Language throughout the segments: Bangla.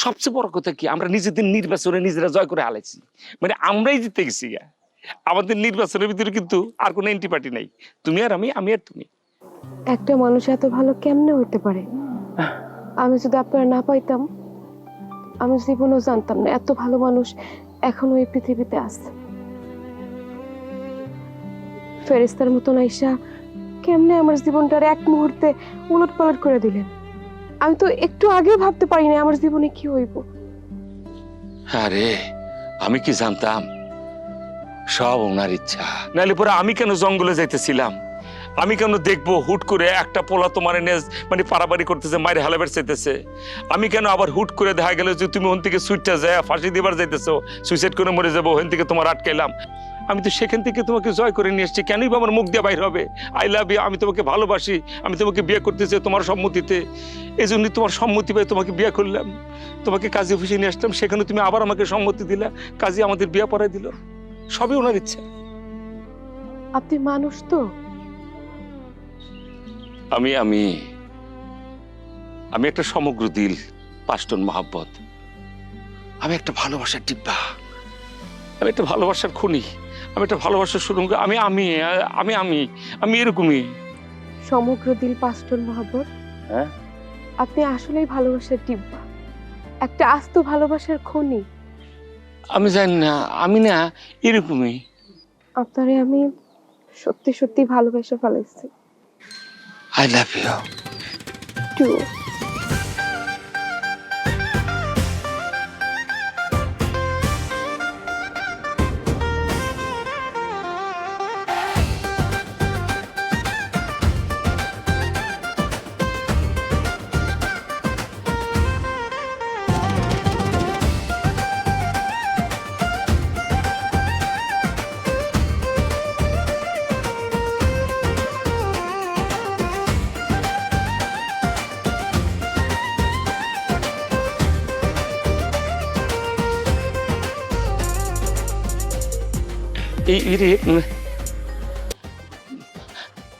সবচেয়ে বড় কথা কি, আমরা নিজেদের নির্বাচনে নিজেরা জয় করে হালাইছি, মানে আমরাই জিতে গেছি। আমাদের নির্বাচনের ভিতরে কিন্তু আর কোনো এন্টি পার্টি নাই, তুমি আর আমি, আমি আর তুমি। একটা মানুষ এত ভালো কেমনে হইতে পারে? আমি যদি আপনারা না পাইতাম, আমি জীবনেও জানতাম না এত ভালো মানুষ এখনো এই পৃথিবীতে আছে। ফেরেশতার মতন আইসা কেমনে আমার জীবনটার এক মুহূর্তে উলট পালট করে দিলেন। আমি তো একটু আগেও ভাবতে পারি না আমার জীবনে কি হইব। আরে আমি কি জানতাম, সব ওনার ইচ্ছা। নাহলে পরে আমি কেন জঙ্গলে যাইতেছিলাম, আমি কেন দেখবো হুট করে একটা পোলা তোমার মানে পারাবাড়ি করতেছে, মায়ের হালাবার চাইতেছে। আমি কেন আবার হুট করে দেখা গেল যে তুমি ওখান থেকে সুইটটা যায় ফাঁসি দিবার যাইতেছো, সুইসাইড করে মরে যাবো, ওখান থেকে তোমার আটকাইলাম। আমি তো সেখান থেকে তোমাকে জয় করে নিয়ে এসছি, কেনই বা আমার মুখ দিয়ে বাইর হবে আই লাভ ইউ, আমি তোমাকে ভালোবাসি, আমি তোমাকে বিয়ে করতে চাই তোমার সম্মতিতে। এই জন্যই তোমার সম্মতি পাই তোমাকে বিয়ে করলাম, তোমাকে কাজী অফিসে নিয়ে আসলাম, সেখানে তুমি আবার আমাকে সম্মতি দিলা, কাজী আমাদের বিয়ে পড়াই দিল। সবই ওনার ইচ্ছা। আপনি মানুষ তো? আমি আমি আমি একটা সমগ্র দিল, 5 টন মহাব্বত। আমি একটা ভালোবাসার ডিব্বা, আমি একটা ভালোবাসার খনি, আমি একটা ভালোবাসার সুরঙ্গ। আমি আমি আমি আমি আমি এরকমই। সমগ্র দিল 5 টন মহব্বত। হ্যাঁ, আপনি আসলেই ভালোবাসার ডিব্বা, একটা আস্ত ভালোবাসার খনি। আমি জানি না, আমি না এরকমই। আপনারে আমি সত্যি সত্যি ভালোবেসে ফেলেছি। I love you too.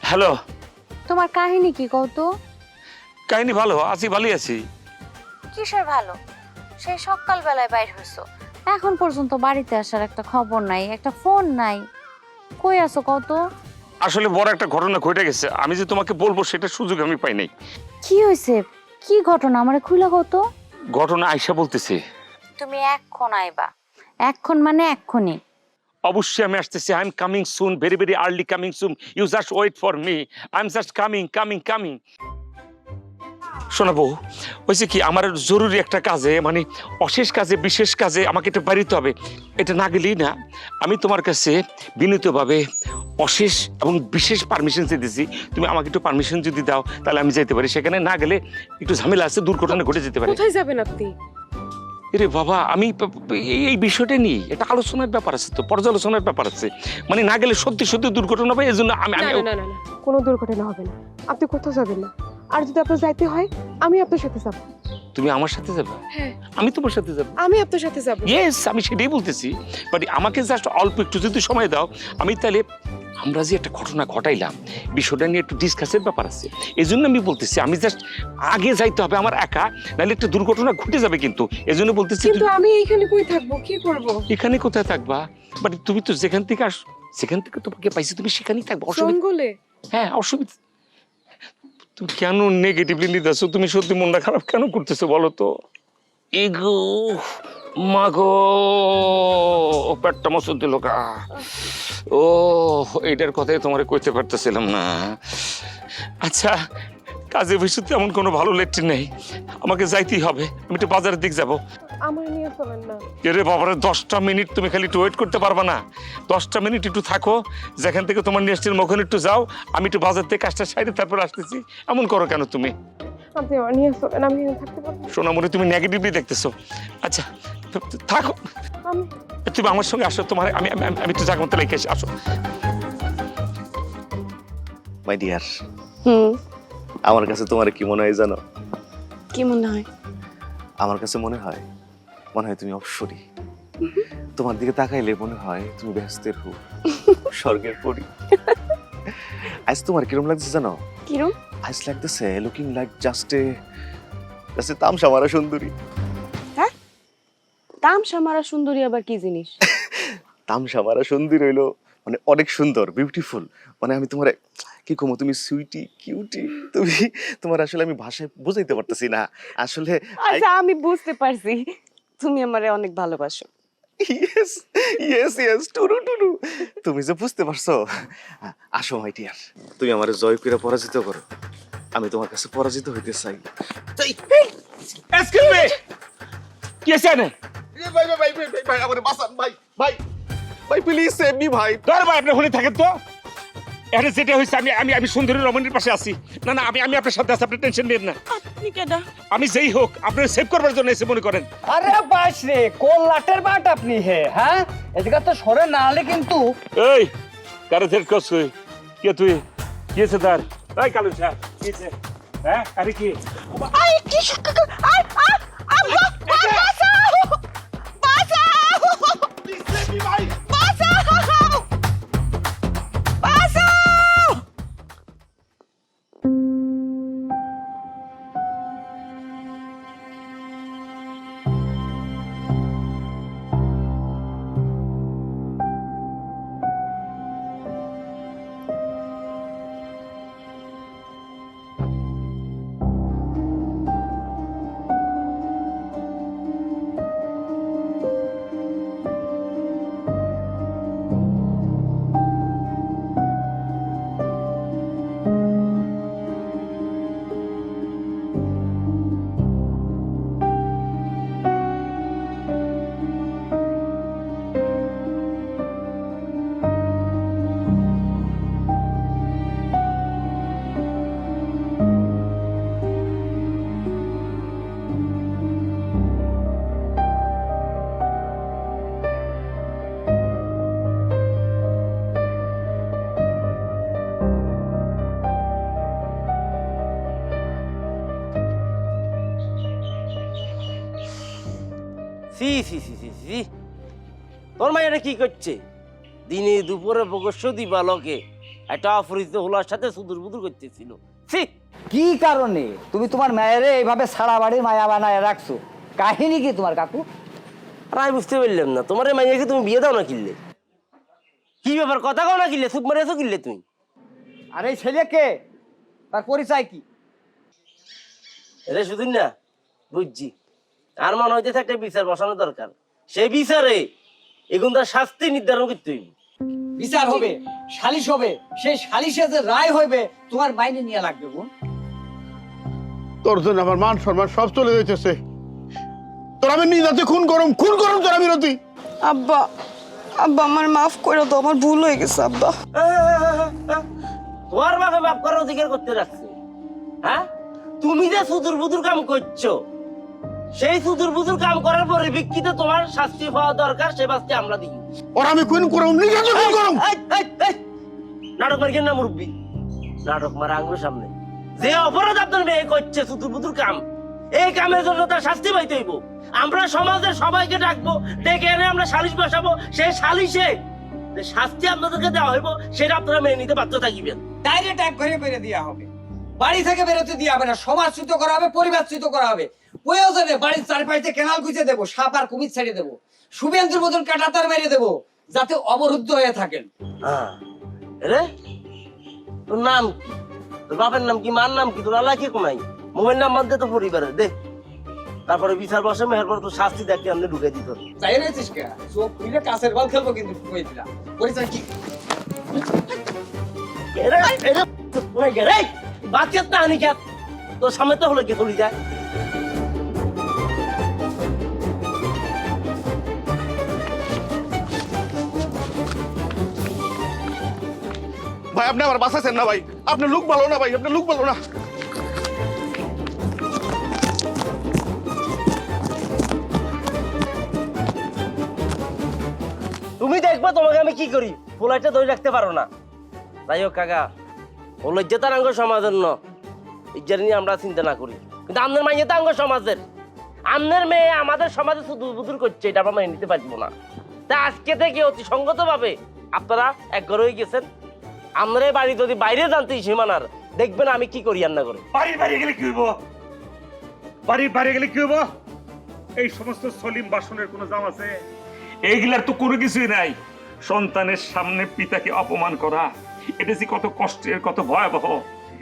Hello, তোমার কাহিনী কি কত? কাহিনী ভালো আছি, ভালোই আছি। কিসের ভালো? সেই সকালবেলায় বাইর হইছো, এখন পর্যন্ত বাড়িতে আসার একটা খবর নাই, একটা ফোন নাই। কই আছো কত? আসলে বড় একটা ঘটনা ঘটে গেছে, আমি যে তোমাকে বলবো সেটা সুযোগ আমি পাই নাই। কি হয়েছে? কি ঘটনা আমারে খুইলা কত? ঘটনা আয়শা বলতেছে। তুমি এক্ষণ আইবা? এক্ষণ মানে এক্ষুনি? অবশ্যই আমি আসতেছি, I am coming soon, very very early coming soon, you just wait for me, I am just coming coming coming. শোনাবো, হয়েছে কি, আমার জরুরি একটা কাজে, মানে অশেষ কাজে, বিশেষ কাজে আমাকে এটা বাড়িতে হবে। এটা না গেলেই না। আমি তোমার কাছে বিনীতভাবে অশেষ এবং বিশেষ পারমিশন চেয়েছি, তুমি আমাকে একটু পারমিশন যদি দাও তাহলে আমি যেতে পারি। সেখানে না গেলে একটু ঝামেলা আছে, দুর্ঘটনা ঘটে যেতে পারে। কোথায় যাবেন আপনি? এরে বাবা, আমি এই বিষয়টা নিয়ে এটা আলোচনার ব্যাপার আছে, তো পর্যালোচনার ব্যাপার আছে, মানে না গেলে সত্যি সত্যি দুর্ঘটনা হবে। এই জন্য আমি না না না না, কোনো দুর্ঘটনা হবে না। আপনি কোথাও যাবেন না। আর যদি আপনার যাইতে হয়, আমি আপনার সাথে যাব। তুমি আমার সাথে যাবে? হ্যাঁ, আমি তোমার সাথে যাবো। আমি আপনার সাথে যাব। ইয়েস, আমি সেটাই বলতেছি। বাট আমাকে জাস্ট অল্প একটু যদি সময় দাও, আমি তাহলে আমরা যে একটা ঘটনা ঘটাইলাম বিষয়টা নিয়ে একটু ডিসকাসের ব্যাপার আছে। এই জন্য আমি বলতেছি আমি জাস্ট আগে যাইতে হবে আমার একা, নাহলে একটা দুর্ঘটনা ঘটে যাবে। কিন্তু এই জন্য বলতেছি, কিন্তু আমি এইখানে কই থাকবো, কি করব? এখানে কোথায় থাকবা? বাট তুমি তো যেখান থেকে সেখান থেকে তোমাকে পাইছি, তুমি সেখানেই থাকবা। জঙ্গলে? হ্যাঁ, অসুবিধা। তুমি কেন নেগেটিভলি নিতেছো? তুমি সত্যি মনটা খারাপ কেন করতেছো বলো তো? এগো মাগো, পেটটা মসুর দিল কা। ও, এইটার কথাই তোমার কইতে পারতেছিলাম না। আচ্ছা, কাজে ভবিষ্যতে এমন কোনো ভালো লেট্রিন নেই, আমাকে যাইতেই হবে। আমি একটু বাজারের দিক যাবো। আমার নিয়ে চলেন না। এরে বাবারে, 10টা মিনিট তুমি খালি একটু ওয়েট করতে পারবা না? 10টা মিনিট একটু থাকো, যেখান থেকে তোমার নিয়ে আসছিলাম ওখানে একটু যাও, আমি একটু বাজার থেকে কাজটা সাইডে তারপর আসতেছি। এমন করো কেন তুমি? আপনি আমার নিয়ে চলেন, আমি এখানে থাকতে পারবো না। সোনামণি, তুমি নেগেটিভলি দেখতেছো। আচ্ছা থাকো, তুমি আমার সঙ্গে আসো, তোমার আমি আমি একটু জায়গা মতো লেগে আসো। মাই ডিয়ার, হুম, আমার কাছে তোমার কি মনে হয় জানো? কি মনে হয়? আমার কাছে মনে হয় তুমি অপসরী। তোমার দিকে তাকাইলে মনে হয় তুমি ব্যস্তের হু, স্বর্গের পরী। আজ তোমার কিরম লাগছে জানো? তামসা মারা সুন্দরী আবার কি জিনিস? তামসা মারা সুন্দর হইলো মানে অনেক সুন্দর, বিউটিফুল। মানে আমি তোমার কি কমো, তুমি সুইটি কিউটি, তুমি তোমার আসলে আমি ভাষায় বুঝাইতে পারতেছি না আসলে। আচ্ছা আমি বুঝতে পারছি তুমি আমারে অনেক ভালোবাসো। Yes yes yes, true true, তুমি যে বুঝতে পারছো। আসো মাই ডিয়ার, তুমি আমার জয় করে পরাজিত করো, আমি তোমার কাছে পরাজিত হইতে চাই। এক্সকিউজ মি, কি আছে না? ভাই ভাই ভাই ভাই ভাই আমারে বাঁচান ভাই, ভাই ভাই প্লিজ সেভ মি ভাই। ধর ভাই, আপনি হলে থাকেন তো। এখানে যেটা হয়েছে, আমি আমি আমি সুন্দরী রমণীর পাশে আছি। না না, আমি আপনার সাথে আছি, আপনি টেনশন নেন না। আপনি কেডা? আমি যেই হোক আপনার সেভ করবার জন্য এসে মনে করেন। আরে বাস রে, কোন লাটের বাট আপনি হে? হ্যাঁ, এদিকে তো সরে না হলে কিন্তু। এই কারে ধের কস তুই? কে তুই? কি আছে তার? এই কালু স্যার, কি আছে? হ্যাঁ, আরে কি? আই কি আই আব্বা বাঁচাও বাঁচাও প্লিজ সেভ মি ভাই। বাঁচাও বাঁচাও। সি সি সি সি সি, তোর মায়েরা কি করছে? দিনে দুপুরে বগস্য দিবালকে একটা অপরিচিত হোলার সাথে সুদূর বুদুর করতেছিল। সি, কি কারণে তুমি তোমার মেয়েরে এইভাবে সারা বাড়ির মায়া বানায় রাখছো? কাহিনী কি তোমার কাকু? আর আমি বুঝতে পারলাম না, তোমার এই মাইয়াকে তুমি বিয়ে দাও না কিনলে? কি ব্যাপার, কথা কও না কিনলে? চুপ মারিয়েছো কিনলে তুমি? আর এই ছেলে কে? তার পরিচয় কি? রে শুধু না, বুঝছি। আর মনে হইতেছে একটা বিচার বসানো দরকার। সেই বিচারে এখন তার শাস্তি নির্ধারণ করতে হইব। বিচার হবে, সালিশ হবে, সেই সালিশে যে রায় হইবে তোমার মাইনে নিয়ে লাগবে বোন। তোর জন্য আমার মান সম্মান সব চলে যাইতেছে। তোর আমি নিজাতে খুন করম তোর আমি রতি। আব্বা আব্বা আমার মাফ করে দাও, আমার ভুল হয়ে গেছে আব্বা। তোমার বাপে বাপ করার অধিকার করতে রাখছে? হ্যাঁ, তুমি যে সুদূর বুদুর কাম করছো, সেই সুদূর বুদুর কাম করার পরিপ্রেক্ষিতে তোমার শাস্তি হওয়া দরকার, সে শাস্তি আমরা দিই। ওর আমি খুন করম, নিজাতে খুন করম। নাটক মার্কেন না মুরব্বী, নাটক মারা আঙ্গুর সামনে। যে অপরাধ আপনার মেয়ে করছে সুদূর বুদুর কাম, এই কামের জন্য তার শাস্তি পাইতে হইব। আমরা সমাজের সবাইকে ডাকবো, ডেকে এনে আমরা সালিশ বসাবো। সেই সালিশে যে শাস্তি আপনাদেরকে দেওয়া হইব, সেটা আপনারা মেনে নিতে বাধ্য থাকিবেন। ডাইরেক্ট এক ঘরে বেরে দেওয়া হবে, বাড়ি থেকে বেরোতে দেওয়া হবে না। সমাজচ্যুত করা হবে, পরিবারচ্যুত করা হবে। প্রয়োজনে বাড়ির চারপাশে কেনাল গুঁজে দেবো, সাপ আর কুমির ছেড়ে দেবো, শুভেন্দুর মতন কাঁটাতার মেরে দেবো, যাতে অবরুদ্ধ হয়ে থাকেন। রে, তোর নাম কি? তোর বাপের নাম কি? মার নাম কি? তোর আল্লাহ কে কোনাই? মোবাইল নাম্বার দে তো পরিবারের, দে। তারপরে বিচার বসে মেহের পর তোর শাস্তি দেখতে আপনি ঢুকে দিত। চাই রয়েছিস কে? চোখ খুলে কাছের বল খেলবো কিন্তু কই দিলাম। পরিচয় কি? বাচ্চার না আনি খেত তোর সামনে তো হলো কে চলি যায়। ভাই আপনি আমার বাঁচাছেন না ভাই, আপনার লুক ভালো না ভাই, আপনার লুক ভালো না। তুমি দেখবা তোমাকে আমি কি করি, পোলাইটা ধরে রাখতে পারো না। যাই হোক কাকা, ও লজ্জাতার সমাজের ন ইজ্জার নিয়ে আমরা চিন্তা না করি, কিন্তু আপনার মাইয়ে তো সমাজের। আপনার মেয়ে আমাদের সমাজে শুধু বুদুর করছে, এটা আমরা মেনে নিতে পারবো না। তা আজকে থেকে অতি সঙ্গত ভাবে আপনারা এক ঘর হয়ে গেছেন। আপনার এই বাড়ি যদি বাইরে জানতে সীমানার, দেখবেন আমি কি করি আর না করি। বাড়ির বাইরে গেলে কি হইব? বাড়ির বাইরে গেলে কি হইব? এই সমস্ত সলিম বাসনের কোনো দাম আছে? এইগুলার তো কোনো কিছুই নাই। সন্তানের সামনে পিতাকে অপমান করা, এটা যে কত কষ্টের, কত ভয়াবহ,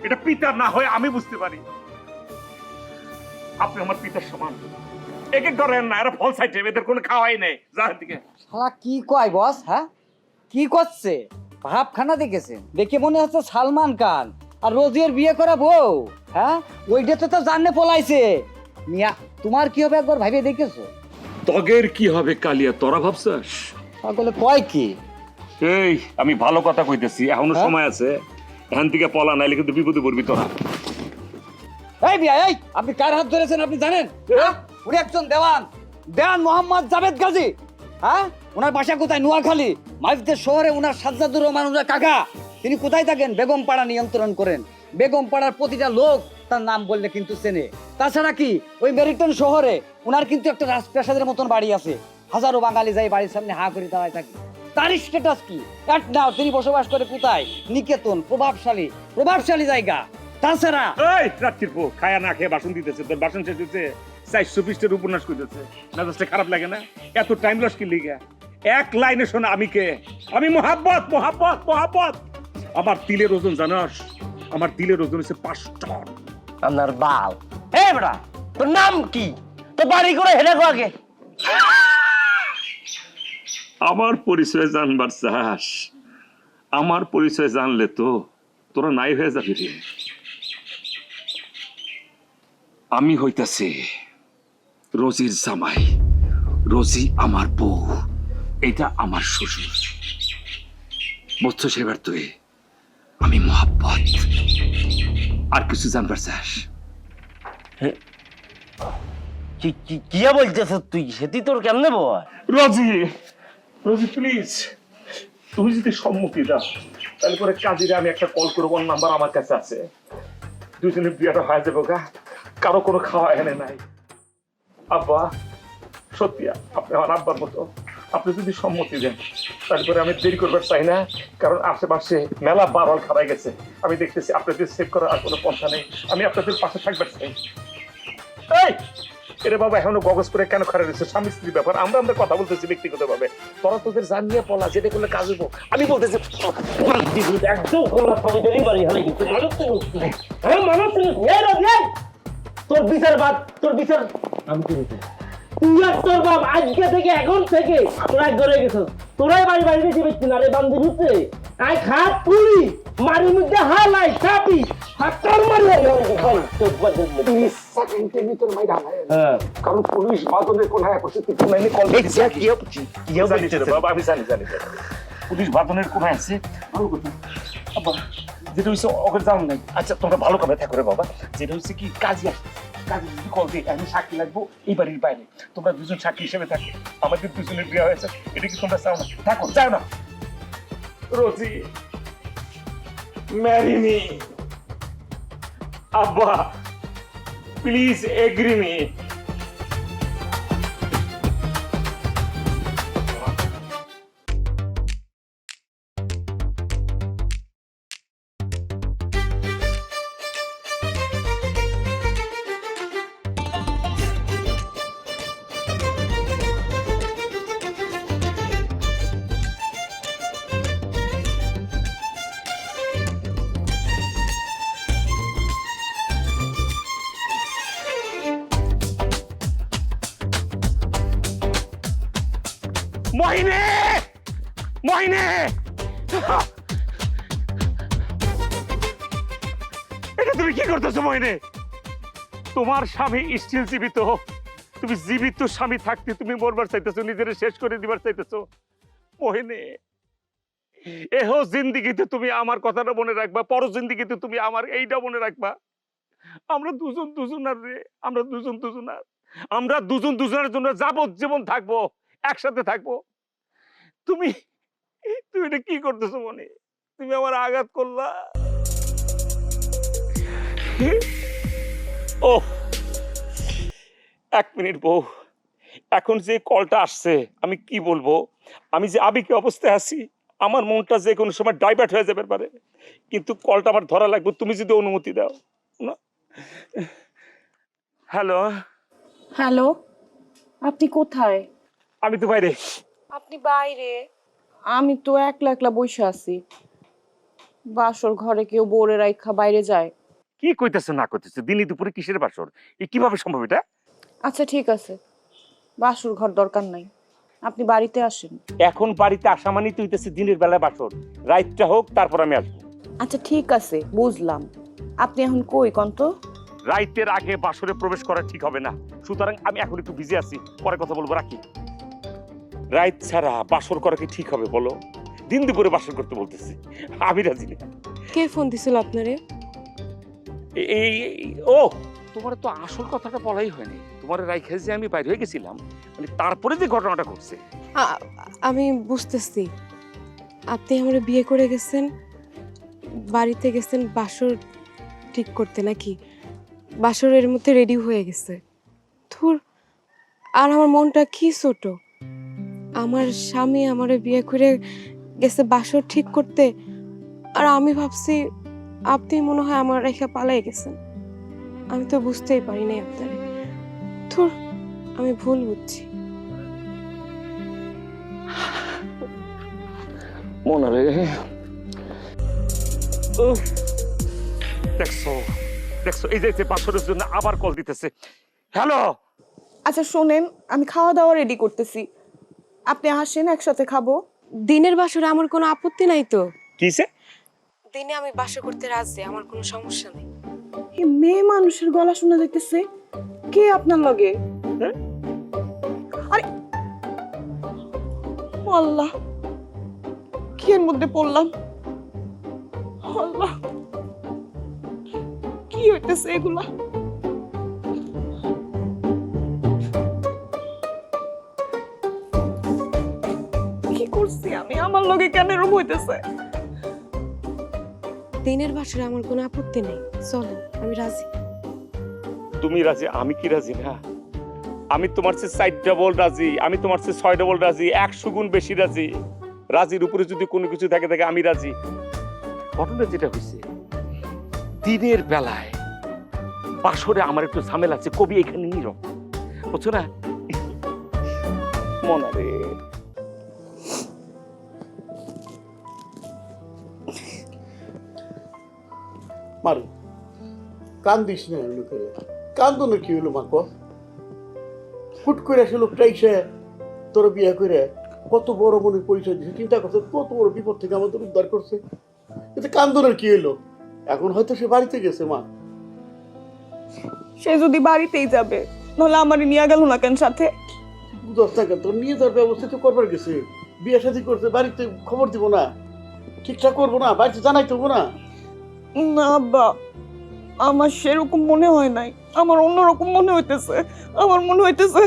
এটা পিতা না হয়ে আমি বুঝতে পারি। আপনি আমার পিতার সমান। একে ধরেন না, এরা ফল সাইটে, এদের কোনো খাওয়াই নেই। যার দিকে শালা কি কয় বস, হ্যাঁ কি করছে? ভাবখানা দেখেছেন, দেখে মনে হচ্ছে সালমান খান আর রোজির বিয়ে করা বউ। হ্যাঁ ওইটা তো জানলে পলাইছে। মিয়া তোমার কি হবে একবার ভাইবে দেখেছো? তগের কি হবে কালিয়া, তোরা ভাবছাস? সকলে কয় কি? এই আমি ভালো কথা কইতেছি, এখনো হ্যাঁ? সময় আছে। এখান থেকে পলা, নাইলে কিন্তু বিপদে পড়বি তোরা। এই বিয়া, এই আপনি কার হাত ধরেছেন আপনি জানেন? হ্যাঁ? উনি একজন দেওয়ান, দেওয়ান মোহাম্মদ জাভেদ গাজী। হ্যাঁ ওনার বাসা কোথায়? নোয়াখালী মাইজদের শহরে। ওনার সাজ্জাদুর রহমান ওনার কাকা। তিনি কোথায় থাকেন? বেগম পাড়া নিয়ন্ত্রণ করেন। বেগম পাড়ার প্রতিটা লোক তার নাম বললে কিন্তু চেনে। তাছাড়া কি ওই মেরিটন শহরে ওনার কিন্তু একটা রাজপ্রাসাদের মতন বাড়ি আছে। হাজারো বাঙালি যাই বাড়ির সামনে হা করে দাঁড়ায় থাকে। তার স্ট্যাটাস কি? এট নাও তিনি বসবাস করে কোথায়? নিকেতন, প্রভাবশালী প্রভাবশালী জায়গা। তাছাড়া এই রাত্রির পো খায়া না খেয়ে বাসন দিতেছে, তোর বাসন শেষ হচ্ছে, 400 পৃষ্ঠার উপন্যাস কইতেছে। মেজাজটা খারাপ লাগে না? এত টাইম লস কি লিগা? এক লাইনে শোনা, আমি কে? আমি মোহাব্বত, মোহাব্বত, মোহাব্বত। আমার দিলের ওজন জানাস? আমার দিলের ওজন হচ্ছে 5 টন। আপনার বাল। এই বেটা, তোর নাম কি? তো বাড়ি করে হেরে গো আগে। আমার পরিচয় জানবার চাস? আমার পরিচয় জানলে তো তোরা নাই হয়ে যাবি রে। আমি হইতাছি রোজির জামাই, রোজি আমার বউ, এটা আমার শ্বশুর। বুঝছো সেবার তুই? আমি মোহাব্বত। আর কিছু জানবার চাস? কিয়া বলতেছ তুই? সেটি তোর কেমনে বয়? রোজি, রোজি প্লিজ, তুমি যদি সম্মতি দাও তাহলে পরে কাজীরা আমি একটা কল করবো, নাম্বার আমার কাছে আছে। দুজনের বিয়েটা হয়ে যাবো গা, কারো কোনো খাওয়া এখানে নাই। আব্বা সত্যি আপনি আমার আব্বার মতো, আপনি যদি সম্মতি দেন তারপরে আমি দেরি করবার চাই না, কারণ আশেপাশে মেলা বারল খারাই গেছে। আমি দেখতেছি আপনাদের সেভ করার আর কোনো পন্থা নেই। আমি আপনাদের পাশে থাকবার চাই। এই এরে বাবা, এখনো গগজ করে কেন খারাপ রয়েছে? স্বামী স্ত্রীর ব্যাপার, আমরা আমরা কথা বলতেছি ব্যক্তিগত ভাবে। তোরা তোদের জান নিয়ে পলা, যেটা করলে কাজ হইব। আমি বলতেছি একদম বাড়ি হলে কিন্তু তোর বিচার বাদ, তোর বিচার আমি কি বলছি? তুই আর তোর বাপ আজকে থেকে এখন থেকে তোরা ঘরে গেছ, তোরাই বাড়ি বাড়ি বেশি বেশি না রে বান্ধব হচ্ছে। আই খাত পুরি মারির মধ্যে হালাই চাপি হাতর মারি কারণ পুলিশ বাদনের কোন বাবা, আমি জানি জানি পুলিশ বাদনের কোন আছে। আব্বা যেটা হচ্ছে ওকে জানো নাই। আচ্ছা তোমরা ভালো করে থাকো রে বাবা। যেটা হচ্ছে কি কাজী আসবে, কাজী যদি কল দিই আমি সাক্ষী লাগবো এই বাড়ির বাইরে, তোমরা দুজন সাক্ষী হিসেবে থাকো। আমাদের দুজনের বিয়ে হয়েছে, এটা কি তোমরা চাও না? থাকো, যাও না। রোজি ম্যারি মি। আব্বা প্লিজ এগ্রি মি। মহিনে, মহিনে, এটা তুমি কি করতেছো মহিনে? তোমার স্বামী স্টিল জীবিত, তুমি জীবিত স্বামী থাকতে তুমি মরবার চাইতেছো, নিজের শেষ করে দিবার চাইতেছো। মহিনে এহো জিন্দিগিতে তুমি আমার কথাটা মনে রাখবা, পর জিন্দিগিতে তুমি আমার এইটা মনে রাখবা। আমরা দুজন দুজনার রে, আমরা দুজন দুজনার, আমরা দুজন দুজনের জন্য যাবজ্জীবন থাকবো, একসাথে থাকবো। তুমি তুমি এটা কি করতেছো মনে? তুমি আমার আঘাত করলা। ও 1 মিনিট বউ, এখন যে কলটা আসছে আমি কি বলবো? আমি যে আবেগী অবস্থায় আছি, আমার মনটা যে কোনো সময় ডাইভার্ট হয়ে যাবে পারে, কিন্তু কলটা আমার ধরা লাগবে তুমি যদি অনুমতি দাও। হ্যালো হ্যালো, আপনি কোথায়? আমি তো বাইরে। আপনি বাইরে? আমি তো একলা একলা বসে আছি। বাসর ঘরে কেউ বউরে রাইখা বাইরে যায়? কি কইতেছে না কইতেছে, দিনই দুপুরে কিসের বাসর? এ কিভাবে সম্ভব এটা? আচ্ছা ঠিক আছে, বাসর ঘর দরকার নাই, আপনি বাড়িতে আসেন। এখন বাড়িতে আসা মানেই তো হইতেছে দিনের বেলায় বাসর, রাতটা হোক তারপর আমি আসবো। আচ্ছা ঠিক আছে, বুঝলাম। আপনি এখন কই কন্ত? রাইতের আগে বাসরে প্রবেশ করা ঠিক হবে না, সুতরাং আমি এখন একটু বিজি আছি, পরে কথা বলবো, রাখি। রাত ছাড়া বাসর করা কি ঠিক হবে বলো? দিন দুপুরে বাসর করতে বলতেছি, আমি রাজি না। কে ফোন দিছিল আপনারে? ও, তোমার তো আসল কথাটা বলাই হয়নি। তোমার রাইখে যে আমি বাইরে হয়ে গেছিলাম, মানে তারপরে যে ঘটনাটা ঘটছে। আমি বুঝতেছি, আপনি আমার বিয়ে করে গেছেন, বাড়িতে গেছেন বাসর ঠিক করতে, নাকি বাসরের মধ্যে রেডি হয়ে গেছে। ধুর, আর আমার মনটা কি ছোট। আমার স্বামী আমারে বিয়ে করে গেছে বাসর ঠিক করতে, আর আমি ভাবছি আপনি মনে হয় আমার রেখে পালাই গেছেন। আমি তো বুঝতেই পারি নাই আপনারে। ধুর, আমি ভুল বুঝছি। মনে রে, দেখছো দেখছো, এই যে বাসরের জন্য আবার কল দিতেছে। হ্যালো। আচ্ছা শোনেন, আমি খাওয়া দাওয়া রেডি করতেছি, আপনি আসেন একসাথে খাবো। দিনের বাসরে আমার কোনো আপত্তি নাই তো। কিসে? দিনে আমি বাসর করতে রাজি, আমার কোনো সমস্যা নেই। এই মেয়ে মানুষের গলা শোনা যাইতেছে, কে আপনার লগে? হ্যাঁ? আরে আল্লাহ, কি এর মধ্যে পড়লাম? আল্লাহ, কি হইতেছে এগুলা? কি করছি আমি? আমার লগে কেন এরকম হইতেছে? দিনের বাসরে আমার কোনো আপত্তি নেই, চলো, আমি রাজি। তুমি রাজি, আমি কি রাজি না? আমি তোমার চেয়ে 4 ডবল রাজি, আমি তোমার চেয়ে 6 ডবল রাজি, 100 গুণ বেশি রাজি। রাজির উপরে যদি কোনো কিছু থাকে থাকে আমি রাজি। ঘটনা যেটা হয়েছে, দিনের বেলায় বাসরে আমার একটু ঝামেলা আছে, কবি এখানে নীরব, বুঝছো না? মনে রে, মারু, কান্দিস না লোকের, কান্দনের কি হলো মা? হুট করে আসে লোকটা এসে তোর বিয়ে করে কত বড় মনের পরিচয় দিচ্ছে, চিন্তা করছে কত বড় বিপদ থেকে আমাদের উদ্ধার করছে। এতে কান্দনের কি হলো? এখন হয়তো সে বাড়িতে গেছে মা। সে যদি বাড়িতেই যাবে, নাহলে আমারই নিয়ে গেল না কেন সাথে? বুঝতে থাকেন, তোর নিয়ে যাওয়ার ব্যবস্থা তো করবার গেছে, বিয়ে শাদী করতে, বাড়িতে খবর দিব না, ঠিকঠাক করবো না, বাড়িতে জানাই দেবো না? না আব্বা, আমার সেরকম মনে হয় নাই, আমার অন্যরকম মনে হইতেছে। আমার মনে হইতেছে।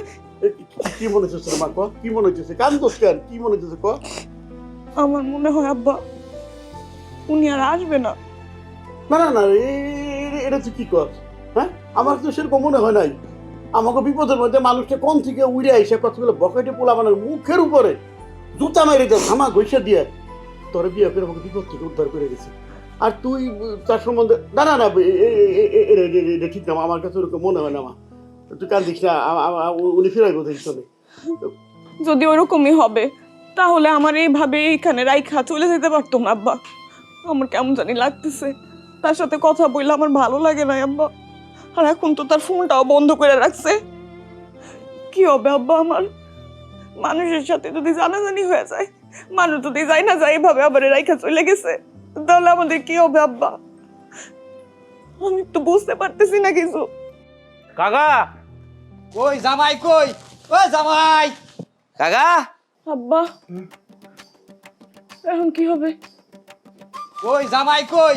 কি মনে হচ্ছে মা? ক কি মনে হচ্ছে? কান্দোস কেন? কি মনে হচ্ছে ক? আমার মনে হয় আব্বা উনি আর আসবে না। না না না, এটা তুই কি কর? হ্যাঁ, আমার তো সেরকম মনে হয় নাই। আমাকে বিপদের মধ্যে মানুষটা কোন থেকে উড়ে আইসে কতগুলো বকেটে পোলা বানার মুখের উপরে জুতা মেরে দেয়, ধামা ঘষে দিয়ে তোর বিয়ে করে আমাকে বিপদ থেকে উদ্ধার করে গেছে। আর তুই তার সম্বন্ধে না না না, এটা ঠিক না, আমার কাছে ওরকম মনে হয় না মা। তুই কান্দিস না, উনি ফিরাই বোধ চলে। যদি ওরকমই হবে, তাহলে আমার এইভাবে এইখানে রাইখা চলে যেতে পারতো না আব্বা। আমার কেমন জানি লাগতেছে, তার সাথে কথা বললে আমার ভালো লাগে না আব্বা। আর এখন তো তার ফোনটাও বন্ধ করে রাখছে। কি হবে আব্বা আমার? মানুষের সাথে যদি জানাজানি হয়ে যায়, মানুষ যদি যায় না যায় এইভাবে আবার রাইখা চলে গেছে, তাহলে আমাদের কি হবে আব্বা? আমি তো বুঝতে পারতেছি না কিছু। কাকা, কই জামাই কই? ও জামাই, কাকা, আব্বা এখন কি হবে? কই জামাই কই?